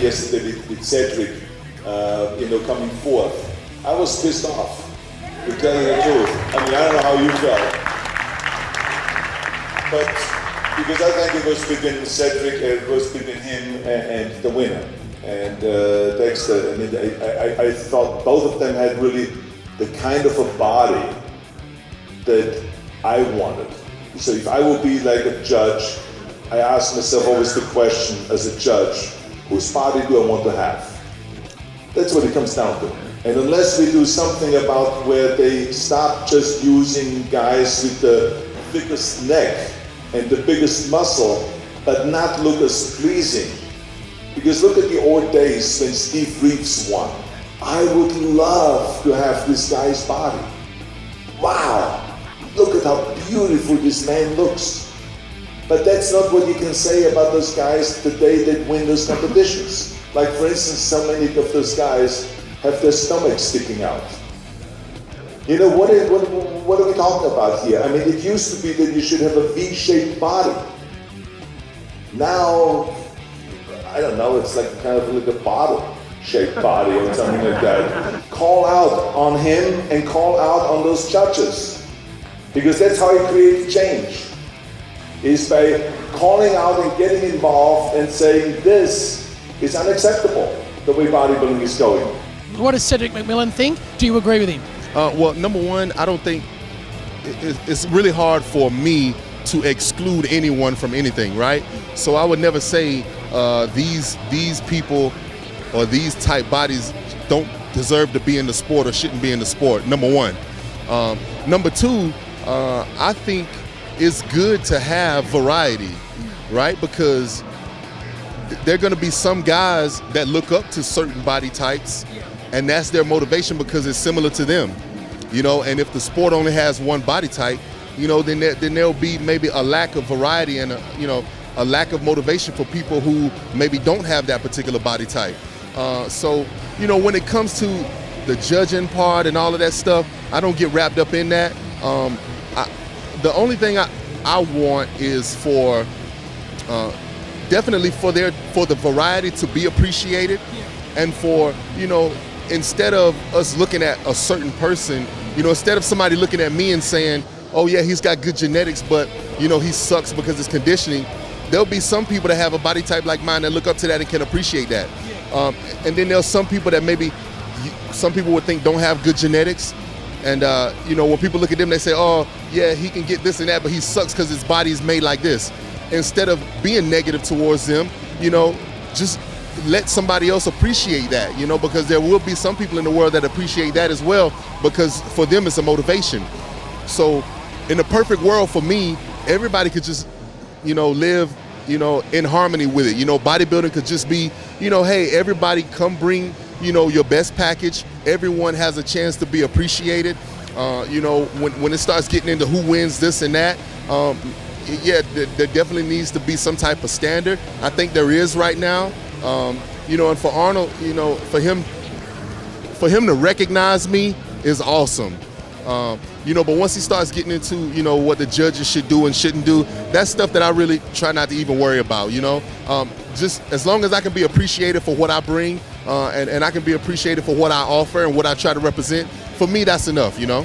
yesterday with Cedric, coming fourth. I was pissed off, to tell you the truth. I mean, I don't know how you felt. But because I think it was between Cedric, it was between him and the winner. And Dexter, I mean, I thought both of them had really the kind of a body that I wanted. So if I would be like a judge, I ask myself always the question as a judge, whose body do I want to have? That's what it comes down to. And unless we do something about where they stop just using guys with the biggest neck and the biggest muscle, but not look as pleasing. Because look at the old days when Steve Reeves won. I would love to have this guy's body. Wow, look at how beautiful this man looks. But that's not what you can say about those guys the day they win those competitions. Like for instance, so many of those guys have their stomachs sticking out. You know, what are we talking about here? I mean, it used to be that you should have a V-shaped body. Now, I don't know, it's like kind of like a bottle-shaped body or something like that. Call out on him and call out on those judges. Because that's how you create change. Is by calling out and getting involved and saying this is unacceptable, the way bodybuilding is going. What does Cedric McMillan think? Do you agree with him? Well, number one, I don't think it's really hard for me to exclude anyone from anything, right? So I would never say these people or these type bodies don't deserve to be in the sport or shouldn't be in the sport, number one. Number two, I think it's good to have variety, right? Because there are going to be some guys that look up to certain body types, and that's their motivation because it's similar to them, you know. And if the sport only has one body type, you know, then there'll be maybe a lack of variety and a lack of motivation for people who maybe don't have that particular body type. So, you know, when it comes to the judging part and all of that stuff, I don't get wrapped up in that. The only thing I want is for definitely for the variety to be appreciated, and for, you know, instead of us looking at a certain person, you know, instead of somebody looking at me and saying, oh yeah, he's got good genetics, but you know, he sucks because it's conditioning, there'll be some people that have a body type like mine that look up to that and can appreciate that. And then there's some people that maybe some people would think don't have good genetics. And, you know, when people look at them, they say, oh, yeah, he can get this and that, but he sucks because his body is made like this. Instead of being negative towards them, you know, just let somebody else appreciate that, you know, because there will be some people in the world that appreciate that as well, because for them it's a motivation. So in the perfect world for me, everybody could just, you know, live, you know, in harmony with it. You know, bodybuilding could just be, you know, hey, everybody come bring, you know, your best package. Everyone has a chance to be appreciated. You know, when it starts getting into who wins this and that, yeah, there definitely needs to be some type of standard. I think there is right now. You know, and for Arnold, you know, for him to recognize me is awesome. You know, but once he starts getting into, you know, what the judges should do and shouldn't do, that's stuff that I really try not to even worry about, you know. Just as long as I can be appreciated for what I bring, and I can be appreciated for what I offer and what I try to represent, for me, that's enough, you know.